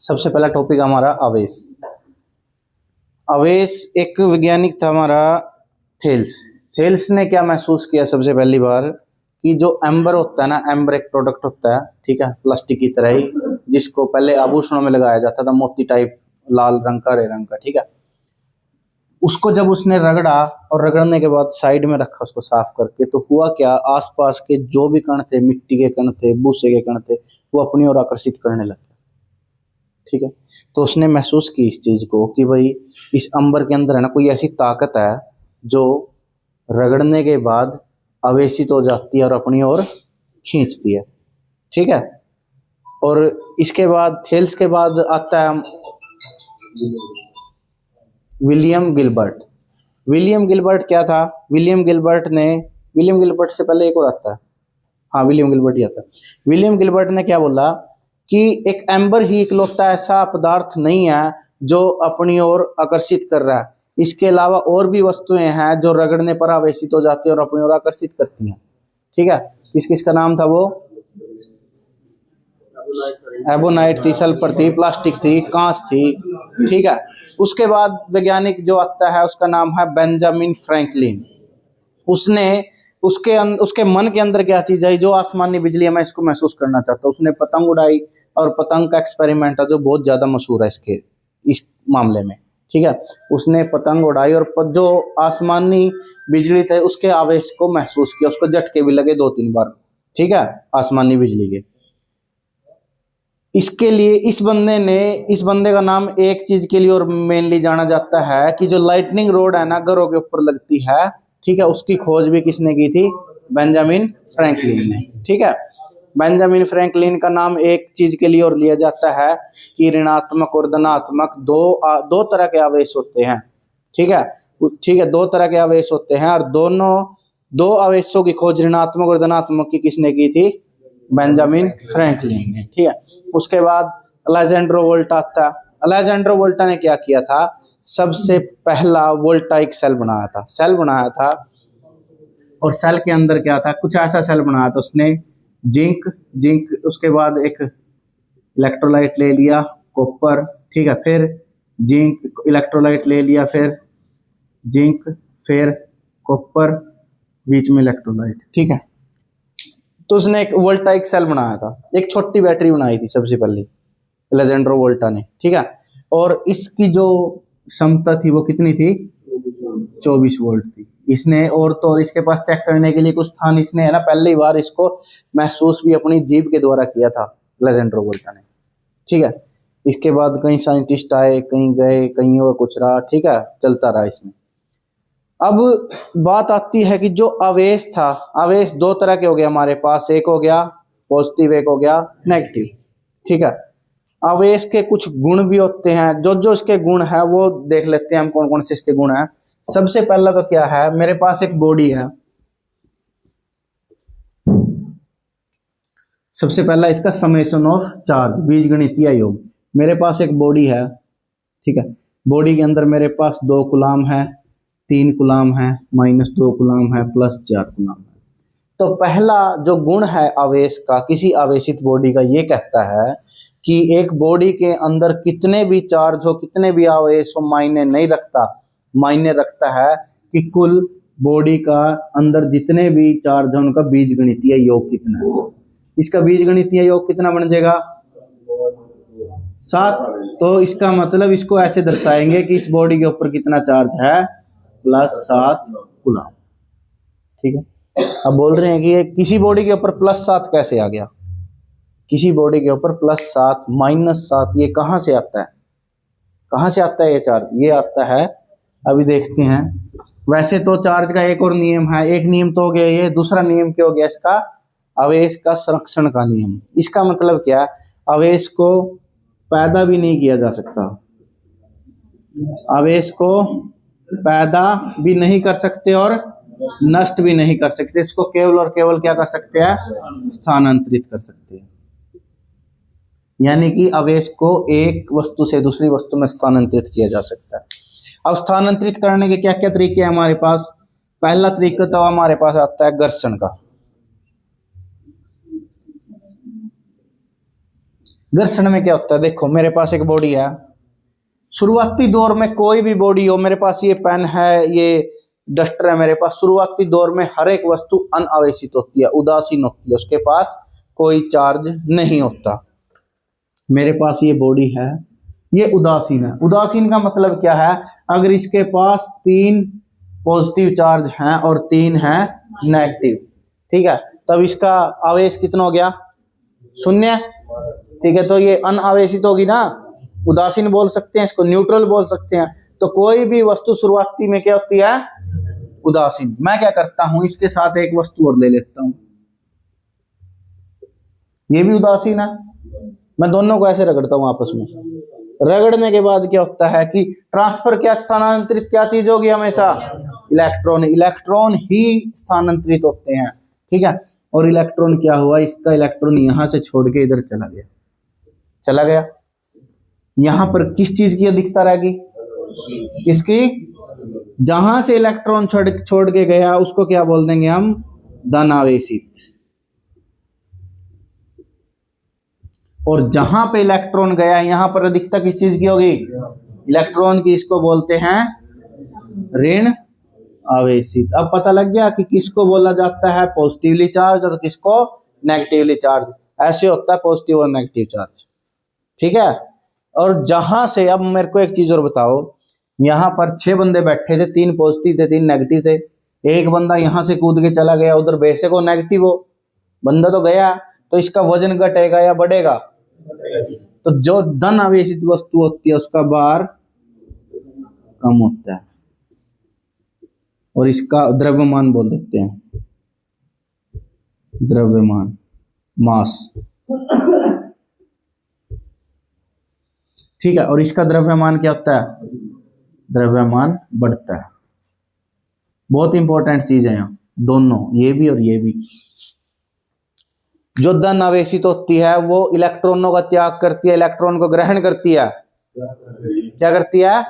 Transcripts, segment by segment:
सबसे पहला टॉपिक हमारा आवेश। आवेश एक वैज्ञानिक था हमारा थेल्स। थेल्स ने क्या महसूस किया सबसे पहली बार कि जो एम्बर होता है ना, एम्बर एक प्रोडक्ट होता है, ठीक है, प्लास्टिक की तरह ही, जिसको पहले आभूषणों में लगाया जाता था, मोती टाइप, लाल रंग का, हरे रंग का, ठीक है। उसको जब उसने रगड़ा और रगड़ने के बाद साइड में रखा उसको साफ करके, तो हुआ क्या, आसपास के जो भी कण थे, मिट्टी के कण थे, भूसे के कण थे, वो अपनी ओर आकर्षित करने लगे, ठीक है। तो उसने महसूस की इस चीज को कि भाई इस अंबर के अंदर है ना कोई ऐसी ताकत है जो रगड़ने के बाद आवेशित हो जाती है और अपनी ओर खींचती है, ठीक है। और इसके बाद थेल्स के बाद आता है विलियम गिलबर्ट। विलियम गिलबर्ट क्या था? विलियम गिलबर्ट से पहले एक और आता है, हाँ विलियम गिलबर्ट ही आता है। विलियम गिलबर्ट ने क्या बोला कि एक एम्बर ही इकलौता ऐसा पदार्थ नहीं है जो अपनी ओर आकर्षित कर रहा है, इसके अलावा और भी वस्तुएं हैं जो रगड़ने पर आवेशित हो जाती है और अपनी ओर आकर्षित करती हैं, ठीक है। किस किस का नाम था वो? एबोनाइट थी, सल्फर थी, प्लास्टिक थी, कांच थी, ठीक है। उसके बाद वैज्ञानिक जो आता है उसका नाम है बेंजामिन फ्रैंकलिन। उसके मन के अंदर क्या चीज आई, जो आसमानी बिजली है मैं इसको महसूस करना चाहता हूँ। उसने पतंग उड़ाई और पतंग का एक्सपेरिमेंट है जो बहुत ज्यादा मशहूर है इस मामले में, ठीक है। उसने पतंग उड़ाई और जो आसमानी बिजली थे उसके आवेश को महसूस किया, उसको झटके भी लगे 2-3 बार, ठीक है, आसमानी बिजली के। इसके लिए इस बंदे का नाम एक चीज के लिए और मेनली जाना जाता है कि जो लाइटनिंग रोड है ना घरों के ऊपर लगती है, ठीक है, उसकी खोज भी किसने की थी? बेंजामिन फ्रैंकलिन ने, ठीक है। बेंजामिन फ्रैंकलिन का नाम एक चीज के लिए और लिया जाता है कि ऋणात्मक और धनात्मक दो तरह के आवेश होते हैं, ठीक है, दो तरह के आवेश होते हैं और दो आवेशों की खोज ऋणात्मक और धनात्मक की किसने की थी? बेंजामिन फ्रैंकलिन ने, ठीक है। उसके बाद अलेजेंड्रो वोल्टा आता है। अलेजेंड्रो वोल्टा ने क्या किया था? सबसे पहला वोल्टाइक सेल बनाया था और सेल के अंदर क्या था, कुछ ऐसा सेल बनाया था उसने, जिंक, उसके बाद एक इलेक्ट्रोलाइट ले लिया, कॉपर, ठीक है, फिर जिंक इलेक्ट्रोलाइट ले लिया, फिर जिंक, फिर कॉपर, बीच में इलेक्ट्रोलाइट, ठीक है। तो उसने एक वोल्टाइक सेल बनाया था, एक छोटी बैटरी बनाई थी सबसे पहले अलेजेंड्रो वोल्टा ने, ठीक है। और इसकी जो क्षमता थी वो कितनी थी? 24 वोल्ट थी। इसने और इसके पास चेक करने के लिए कुछ था नहीं, इसने है ना पहली बार इसको महसूस भी अपनी जीभ के द्वारा किया था अलेजेंड्रो वोल्टा ने, ठीक है। इसके बाद कई साइंटिस्ट आए, कहीं गए, कहीं और कुछ रहा, ठीक है, चलता रहा इसमें। अब बात आती है कि जो आवेश था, आवेश दो तरह के हो गए हमारे पास, एक हो गया पॉजिटिव, एक हो गया नेगेटिव, ठीक है। आवेश के कुछ गुण भी होते हैं, जो इसके गुण है वो देख लेते हैं हम, कौन कौन से इसके गुण हैं। सबसे पहला तो क्या है, मेरे पास एक बॉडी है, सबसे पहला इसका समेशन ऑफ चार्ज, बीजगणितीय योग। मेरे पास एक बॉडी है, ठीक है, बॉडी के अंदर मेरे पास 2 कूलाम है, 3 कूलाम है, -2 कूलाम है, +4 कूलाम है। तो पहला जो गुण है आवेश का, किसी आवेशित बॉडी का, ये कहता है कि एक बॉडी के अंदर कितने भी चार्ज हो, कितने भी आवेश हो, मायने नहीं रखता, मायने रखता है कि कुल बॉडी का अंदर जितने भी चार्ज है उनका बीजगणितीय योग कितना है। इसका बीजगणितीय योग कितना बन जाएगा? 7। तो इसका मतलब इसको ऐसे दर्शाएंगे कि इस बॉडी के ऊपर कितना चार्ज है? +7 कूलाम, ठीक है। अब बोल रहे हैं कि ये किसी बॉडी के ऊपर +7 कैसे आ गया? किसी बॉडी के ऊपर +7 -7 ये कहां से आता है? कहां से आता है ये चार्ज? ये आता है, अभी देखते हैं। वैसे तो चार्ज का एक और नियम है, एक नियम तो हो गया ये, दूसरा नियम क्या हो गया इसका? आवेश का संरक्षण का नियम। इसका मतलब क्या? आवेश को पैदा भी नहीं किया जा सकता, आवेश को पैदा भी नहीं कर सकते और नष्ट भी नहीं कर सकते, इसको केवल और केवल क्या कर सकते हैं? स्थानांतरित कर सकते हैं। यानी कि आवेश को एक वस्तु से दूसरी वस्तु में स्थानांतरित किया जा सकता है। अब स्थानांतरित करने के क्या क्या तरीके हैं हमारे पास? पहला तरीका तो हमारे पास आता है घर्षण का। घर्षण में क्या होता है, देखो मेरे पास एक बॉडी है, शुरुआती दौर में कोई भी बॉडी हो, मेरे पास ये पेन है, ये डस्टर है मेरे पास, शुरुआती दौर में हर एक वस्तु अनावेशित होती है, उदासीन होती है, उसके पास कोई चार्ज नहीं होता। मेरे पास ये बॉडी है, ये उदासीन है। उदासीन का मतलब क्या है, अगर इसके पास 3 पॉजिटिव चार्ज हैं और 3 हैं नेगेटिव, ठीक है, तब इसका आवेश कितना हो गया, 0, ठीक है, तो ये अनावेशित होगी ना, उदासीन बोल सकते हैं इसको, न्यूट्रल बोल सकते हैं। तो कोई भी वस्तु शुरुआती में क्या होती है, उदासीन। मैं क्या करता हूं, इसके साथ एक वस्तु और ले लेता हूं, ये भी उदासीन है, मैं दोनों को ऐसे रगड़ता हूं आपस में। रगड़ने के बाद क्या होता है कि ट्रांसफर, क्या स्थानांतरित क्या चीज होगी हमेशा, इलेक्ट्रॉन। इलेक्ट्रॉन ही स्थानांतरित होते हैं, ठीक है। और इलेक्ट्रॉन क्या हुआ, इसका इलेक्ट्रॉन यहां से छोड़ के इधर चला गया। यहां पर किस चीज की अधिकता रहेगी, इसकी, जहां से इलेक्ट्रॉन छोड़ के गया उसको क्या बोल देंगे हम, धनावेशित। और जहां पे इलेक्ट्रॉन गया यहां पर अधिकता किस चीज की होगी, इलेक्ट्रॉन की, इसको बोलते हैं ऋण आवेशित। अब पता लग गया कि किसको बोला जाता है पॉजिटिवली चार्ज और किसको नेगेटिवली चार्ज। ऐसे होता है पॉजिटिव और नेगेटिव चार्ज, ठीक है। और जहां से, अब मेरे को एक चीज और बताओ, यहां पर 6 बंदे बैठे थे, 3 पॉजिटिव थे 3 नेगेटिव थे। एक बंदा यहां से कूद के चला गया उधर, बेशक वो नेगेटिव हो, बंदा तो गया, तो इसका वजन घटेगा या बढ़ेगा, तो जो धन आवेशित वस्तु होती है उसका भार कम होता है और इसका द्रव्यमान बोल देते हैं, द्रव्यमान, मास, ठीक है। और इसका द्रव्यमान क्या होता है, द्रव्यमान बढ़ता है। बहुत इंपॉर्टेंट चीज है यहाँ, दोनों, ये भी और ये भी। जो धन आवेशित होती है वो इलेक्ट्रॉनों का त्याग करती है, इलेक्ट्रॉन को ग्रहण करती है, क्या करती है,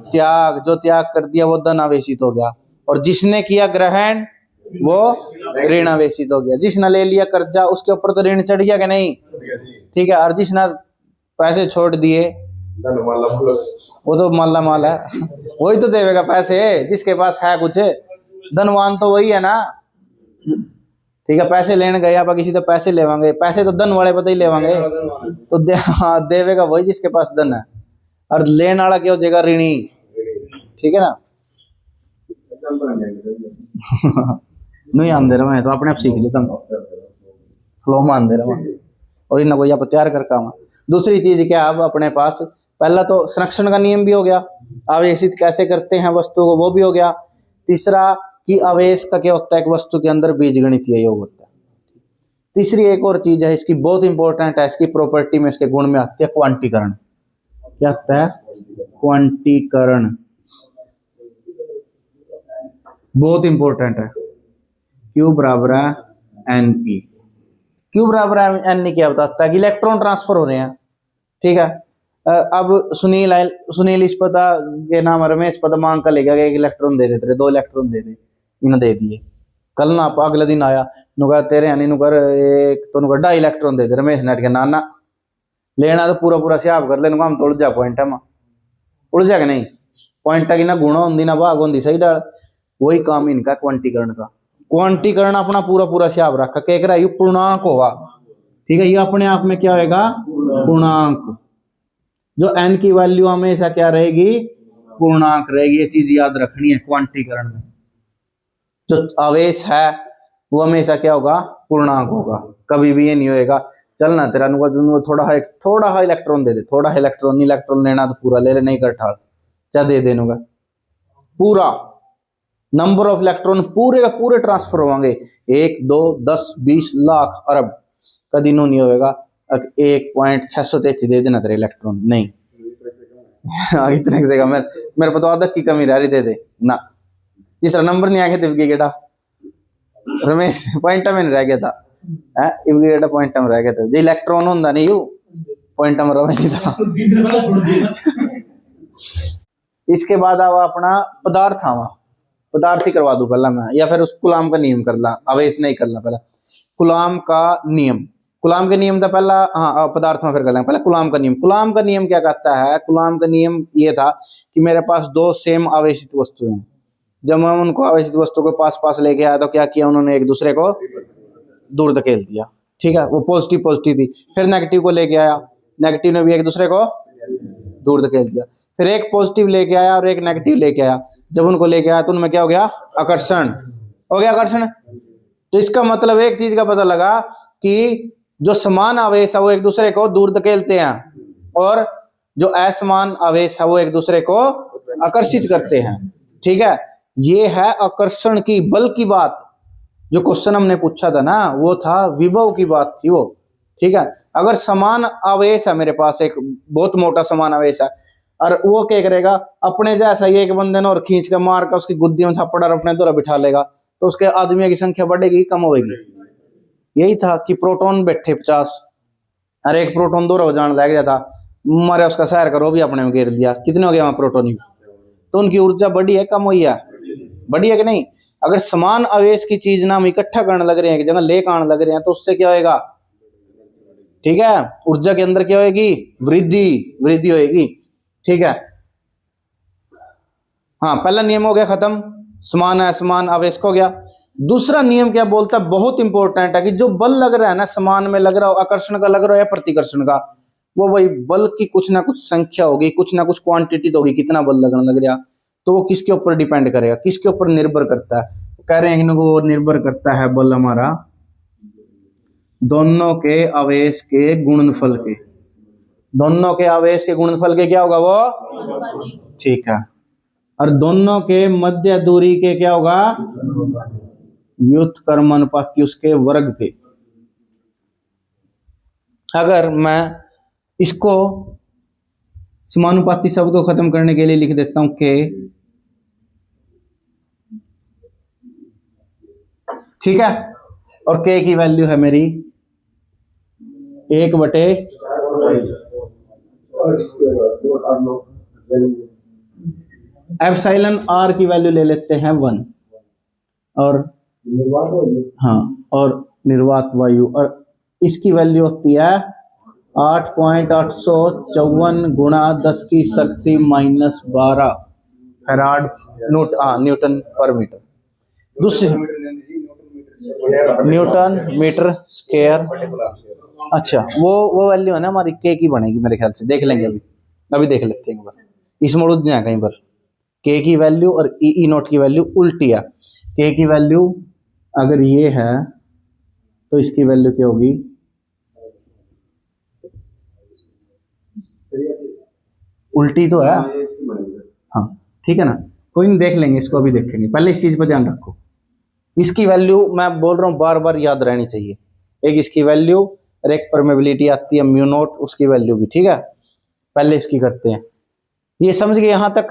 त्याग। जो त्याग कर दिया वो धन आवेशित हो गया, और जिसने किया ग्रहण वो ऋण आवेशित हो गया। जिसने ले लिया कर्जा उसके ऊपर तो ऋण चढ़ गया कि नहीं, ठीक है। और जिसने पैसे छोड़ दिए वो तो माला माल है, वही तो देवेगा पैसे, जिसके पास है कुछ, धनवान तो वही है ना, ठीक है। पैसे लेने गए आप किसी तो पैसे लेवांगे, पैसे तो धन वाले पता ही लेवांगे, तो देवेगा वही जिसके पास धन है, और लेने वाला क्या हो जाएगा, ऋणी, ठीक है ना। नहीं आंदे रहा मैं तो अपने आप सीख लेता हूँ, फ्लो में आंदे रहा और इन कोई आप तैयार करता हूँ। दूसरी चीज क्या, अब अपने पास पहला तो संरक्षण का नियम भी हो गया, आवेशित कैसे करते हैं वस्तु को वो भी हो गया। तीसरा कि आवेश का क्या होता है, एक वस्तु के अंदर बीजगणितीय योग होता है। तीसरी एक और चीज है इसकी, बहुत इंपॉर्टेंट है, इसकी प्रॉपर्टी में, इसके गुण में आती है क्वांटीकरण। क्या आता है, क्वांटीकरण, बहुत इंपॉर्टेंट है। Q बराबर है NE। Q बराबर है NE क्या बताता है कि इलेक्ट्रॉन ट्रांसफर हो रहे हैं, ठीक है। अब सुनील इस पता के नाम रमेश पता मांग कर लेगा, एक इलेक्ट्रॉन दे देते, 2 इलेक्ट्रॉन दे दे, इन्हें दे दिए। कल ना अगले दिन आया नुका तेरे यानी नुकर एक तो नुकर 2.5 इलेक्ट्रॉन दे दे, रमेश नेट के नाना लेना तो पूरा पूरा सियाब कर ले, नुका हम तो उड़ जा पॉइंट है, उड़ जा के नहीं, पॉइंट की ना गुण होंगी ना भाग होंगी, सही डाल। वही काम इनका क्वांटीकरण का। क्वांटीकरण अपना पूरा पूरा सियाब रखा, कह रहा है पूर्णांक होगा, ठीक है। ये अपने आप में क्या होगा, पूर्णांक। जो n की वैल्यू हमेशा क्या रहेगी, पूर्णांक रहेगी, ये चीज याद रखनी है क्वांटीकरण में। जो आवेश है वो हमेशा क्या होगा, पूर्णांक होगा, कभी भी ये नहीं होएगा चलना तेरा थोड़ा हा इलेक्ट्रॉन दे दे, थोड़ा हा इलेक्ट्रॉन लेना तो पूरा ले ले, नहीं कर ठाड़ क्या दे देगा, पूरा नंबर ऑफ इलेक्ट्रॉन पूरे का पूरे ट्रांसफर होंगे, 1 2 10 20 लाख अरब, कभी नो नहीं होगा 1.633 दे देना तेरे इलेक्ट्रॉन, नहीं इतने से मेरे को तो आदत की कमी रह रही, दे दे ना। तीसरा नंबर नहीं आया थे गेटा रमेश पॉइंट में रह गया था, गेटा पॉइंट में रह गया था, जो इलेक्ट्रॉन होता नहीं यू पॉइंट में रह गया था। इसके बाद आवा अपना पदार्थ, आवा पदार्थ ही करवा दूं पहला मैं, या फिर उस कुलाम का नियम कर ला, आवेश नहीं करना पहला। कुलाम का नियम, कूलाम के नियम था पहला, हाँ पदार्थ में फिर कर लेंगे, पहले कूलाम का नियम। कूलाम का नियम क्या कहता है? कूलाम का नियम ये था कि मेरे पास दो सेम आवेशित वस्तु हैं, जब मैं उनको आवेशित वस्तु को पास पास लेके आया तो क्या किया उन्होंने, एक दूसरे को दूर धकेल दिया, ठीक है, वो पॉजिटिव पॉजिटिव थी। फिर नेगेटिव को लेके आया, नेगेटिव ने भी एक दूसरे को दूर धकेल दिया। फिर एक पॉजिटिव लेके आया और एक नेगेटिव लेके आया, जब उनको लेके आया तो उनमें क्या हो गया, आकर्षण हो गया, आकर्षण। तो इसका मतलब एक चीज का पता लगा कि जो समान आवेश है वो एक दूसरे को दूर धकेलते हैं और जो असमान आवेश है वो एक दूसरे को आकर्षित करते हैं, ठीक है। ये है आकर्षण की बल की बात। जो क्वेश्चन हमने पूछा था ना वो था विभव की बात थी वो, ठीक है। अगर समान आवेश है मेरे पास, एक बहुत मोटा समान आवेश है, और वो क्या करेगा, अपने जैसा ही एक बंदे ने और खींच कर मार कर उसकी गुद्दी में थप्पड़ और अपने द्वारा बिठा लेगा, तो उसके आदमियों की संख्या बढ़ेगी कम होगी। यही था कि प्रोटॉन बैठे 50 और एक प्रोटॉन दूर हो जाने लग गया था, मारे उसका सैर करो भी अपने में घेर दिया, कितने हो गया वहां प्रोटोन? तो उनकी ऊर्जा बढ़ी है कम हुई है? बढ़ी है कि नहीं? अगर समान आवेश की चीज ना हम इकट्ठा करने लग रहे हैं, एक जगह लेकर आने लग रहे हैं, तो उससे क्या होएगा, ठीक है, ऊर्जा के अंदर क्या होएगी, वृद्धि होएगी, ठीक है। हाँ, पहला नियम हो गया खत्म, समान असमान आवेश को हो गया। दूसरा नियम क्या बोलता है, बहुत इंपॉर्टेंट है, कि जो बल लग रहा है ना, समान में लग रहा हो, आकर्षण का लग रहा हो या प्रतिकर्षण का, वो वही बल की कुछ ना कुछ संख्या होगी, कुछ ना कुछ क्वांटिटी तो होगी, कितना बल लगने लग रहा, तो वो किसके ऊपर डिपेंड करेगा, किसके ऊपर निर्भर करता है? कह रहे हैं कि वो निर्भर करता है बल हमारा दोनों के आवेश के गुणनफल के, दोनों के आवेश के गुणनफल के क्या होगा वो, ठीक है। और दोनों के मध्य दूरी के क्या होगा, व्युत्क्रमानुपाती उसके वर्ग के। अगर मैं इसको समानुपाती शब्द को खत्म करने के लिए लिख देता हूं के, ठीक है, और के की वैल्यू है मेरी 1/, एप्सिलॉन आर की वैल्यू ले लेते हैं 1, और हाँ, और निर्वात वायु, और इसकी वैल्यू होती है 8.854 गुणा 10 की शक्ति -12 फैराड न्यूटन पर मीटर। दूसरे न्यूटन मीटर स्क्वायर। अच्छा, वो वैल्यू है ना हमारी के की बनेगी मेरे ख्याल से, देख लेंगे अभी देख लेते हैं एक बार, इसमें उड़ जाए कहीं पर। के की वैल्यू और ई नोट की वैल्यू उल्टी है। के की वैल्यू अगर ये है तो इसकी वैल्यू क्या होगी, उल्टी तो है, हाँ ठीक है ना, कोई नहीं, देख लेंगे इसको, अभी देखेंगे, पहले इस चीज पर ध्यान रखो। इसकी वैल्यू मैं बोल रहा हूँ बार बार याद रहनी चाहिए, एक इसकी वैल्यू और एक परमेबिलिटी आती है म्यू नोट, उसकी वैल्यू भी, ठीक है। पहले इसकी करते हैं, ये समझ गए यहां तक,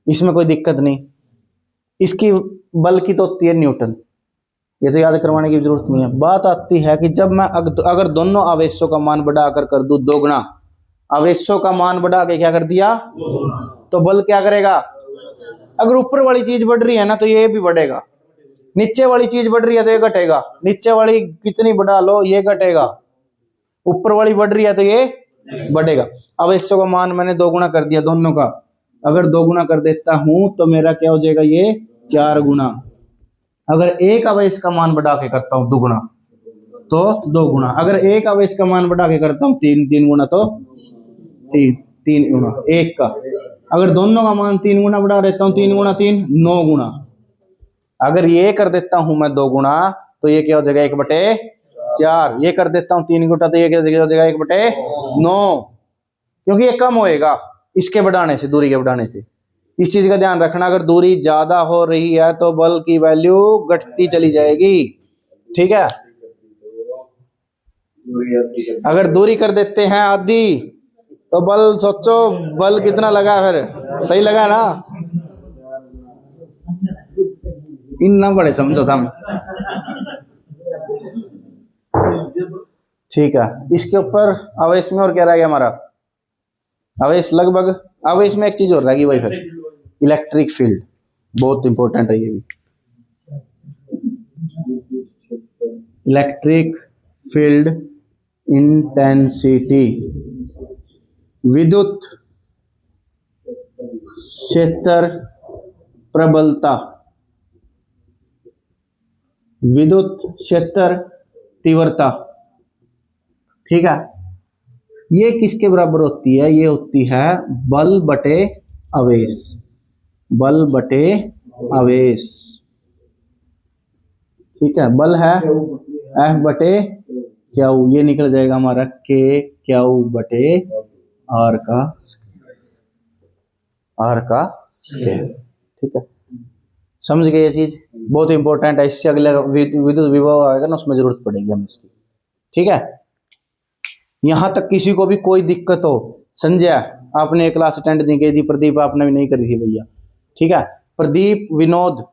इसमें कोई दिक्कत नहीं। इसकी बल की तो होती है न्यूटन, ये तो याद करवाने की जरूरत नहीं है। बात आती है कि जब मैं अगर दोनों आवेशों का मान बढ़ाकर कर दूं दोगुना, आवेशों का मान बढ़ा के क्या कर दिया, तो बल क्या करेगा, अगर ऊपर वाली चीज बढ़ रही है ना तो ये भी बढ़ेगा, नीचे वाली चीज बढ़ रही है तो ये घटेगा, नीचे वाली कितनी बढ़ा लो ये घटेगा, ऊपर वाली बढ़ रही है तो ये बढ़ेगा। आवेशों का मान मैंने दोगुना कर दिया दोनों का, अगर दोगुना कर देता हूं तो मेरा क्या हो जाएगा, ये 4 गुना। अगर एक आवेश का मान बढ़ा के करता हूं दुगुना तो 2 गुना, अगर एक आवेश का मान बढ़ा के करता हूं 3 गुना तो 3 गुना एक का, अगर दोनों का मान 3 गुना बढ़ा देता हूं 3 गुना 3 9 गुना, अगर ये कर देता हूं मैं 2 गुना तो ये क्या हो जाएगा 1/4, ये कर देता हूं 3 गुना तो ये क्या हो जाएगा 1/9, क्योंकि ये कम होएगा इसके बढ़ाने से, दूरी के बढ़ाने से। इस चीज का ध्यान रखना, अगर दूरी ज्यादा हो रही है तो बल की वैल्यू घटती चली जाएगी, ठीक है। अगर दूरी कर देते हैं आधी तो बल, सोचो बल कितना लगा, फिर सही लगा ना, इन ना बड़े समझो तुम, ठीक है। इसके ऊपर आवेश में और क्या रह गया हमारा, आवेश लगभग, आवेश में एक चीज और रहेगी भाई, फिर इलेक्ट्रिक फील्ड, बहुत इंपॉर्टेंट है ये भी। इलेक्ट्रिक फील्ड इंटेंसिटी, विद्युत क्षेत्र प्रबलता, विद्युत क्षेत्र तीव्रता। ठीक है, ये किसके बराबर होती है? ये होती है बल बटे आवेश, बल बटे आवेश। ठीक है, बल है F बटे क्यू, ये निकल जाएगा हमारा K क्यू बटे R का स्केयर। ठीक है, समझ गए ये चीज? बहुत इंपॉर्टेंट है, इससे अगले विद्युत विभव आएगा ना, उसमें जरूरत पड़ेगी हमें इसकी। ठीक है, यहां तक किसी को भी कोई दिक्कत हो, संजय आपने क्लास अटेंड नहीं की थी, प्रदीप आपने भी नहीं करी थी भैया। ठीक है, प्रदीप, विनोद,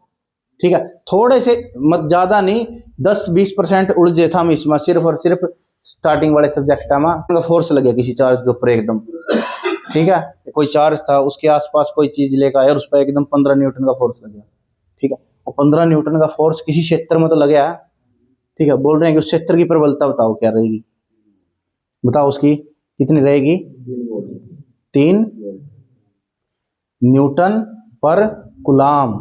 ठीक है, थोड़े से मत, ज्यादा नहीं, 10-20% उलझे था हम इसमें, सिर्फ और सिर्फ स्टार्टिंग वाले सब्जेक्ट में फोर्स लगे किसी चार्ज के ऊपर एकदम। ठीक है, कोई चार्ज था, उसके आसपास कोई चीज लेकर आया और उस पर एकदम 15 न्यूटन का फोर्स लग गया। ठीक है, और 15 न्यूटन का फोर्स किसी क्षेत्र में तो लग गया। ठीक है, बोल रहे हैं कि उस क्षेत्र की प्रबलता बताओ क्या रहेगी, बताओ उसकी कितनी रहेगी? 3 न्यूटन पर कूलाम,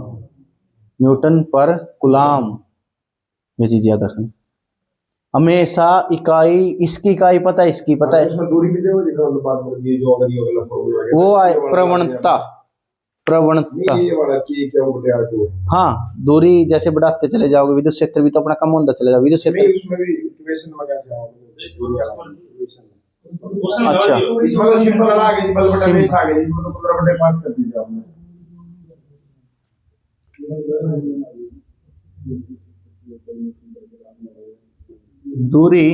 न्यूटन पर कूलाम। ये चीज याद रखना हमेशा। इकाई, इसकी इकाई पता है, इसकी पता है, दूरी भी देखो, ये जो अगर ये वाला फॉर्मूला है वो आए प्रवणता, प्रवणता। ये वाला कि क्या बटे R2 है। हाँ, दूरी जैसे बढ़ाते चले जाओगे, विद्युत क्षेत्र भी तो अपना कम होता चलेगा। विद्युत क्षेत्र उसमें भी इक्वेशन में कैसे आओगे? अच्छा, इसमें तो सिंपल आ गई, बल बटे बेस आ गई, इसमें तो 15/5 कर दीजिए आपने। दूरी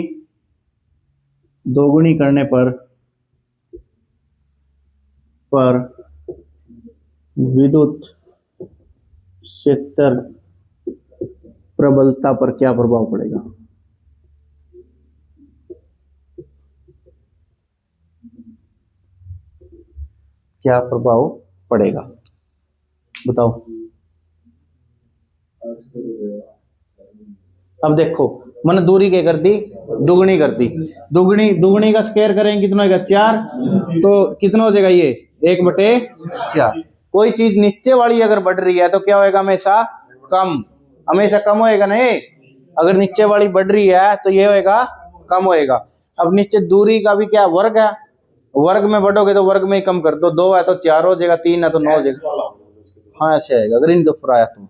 दोगुनी करने पर विद्युत क्षेत्र प्रबलता पर क्या प्रभाव पड़ेगा? क्या प्रभाव पड़ेगा बताओ। अब देखो, मैंने दूरी क्या कर दी? दुगनी कर दी। दुगनी का स्क्वायर करेंगे कितना होगा? 4। तो कितना हो जाएगा ये? 1/4। कोई चीज नीचे वाली अगर बढ़ रही है तो क्या होएगा? हमेशा कम, हमेशा कम होएगा ना ये। अगर नीचे वाली बढ़ रही है तो ये होएगा कम होएगा। अब नीचे दूरी का भी क्या वर्ग है, वर्ग में बढ़ोगे तो वर्ग में ही कम कर दो। 2 है तो 4 हो जाएगा, 3 है तो 9 हो जाएगा। हाँ ऐसे आएगा अगर इनके ऊपर आया तो।